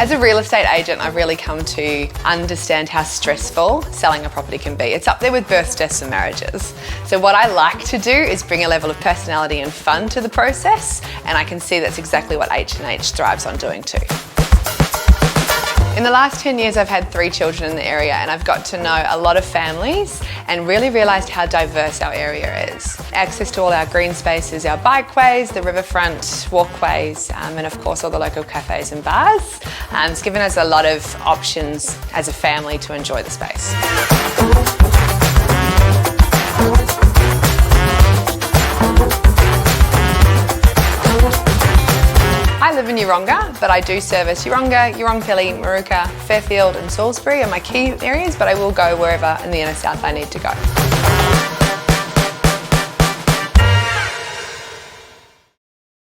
As a real estate agent, I've really come to understand how stressful selling a property can be. It's up there with births, deaths and marriages. So what I like to do is bring a level of personality and fun to the process, and I can see that's exactly what H&H thrives on doing too. In the last 10 years, I've had 3 children in the area, and I've got to know a lot of families and really realised how diverse our area is. Access to all our green spaces, our bikeways, the riverfront walkways, and of course all the local cafes and bars. It's given us a lot of options as a family to enjoy the space. I live in Yeronga, but I do service Yeronga, Yeerongpilly, Maruka, Fairfield and Salisbury are my key areas, but I will go wherever in the inner south I need to go.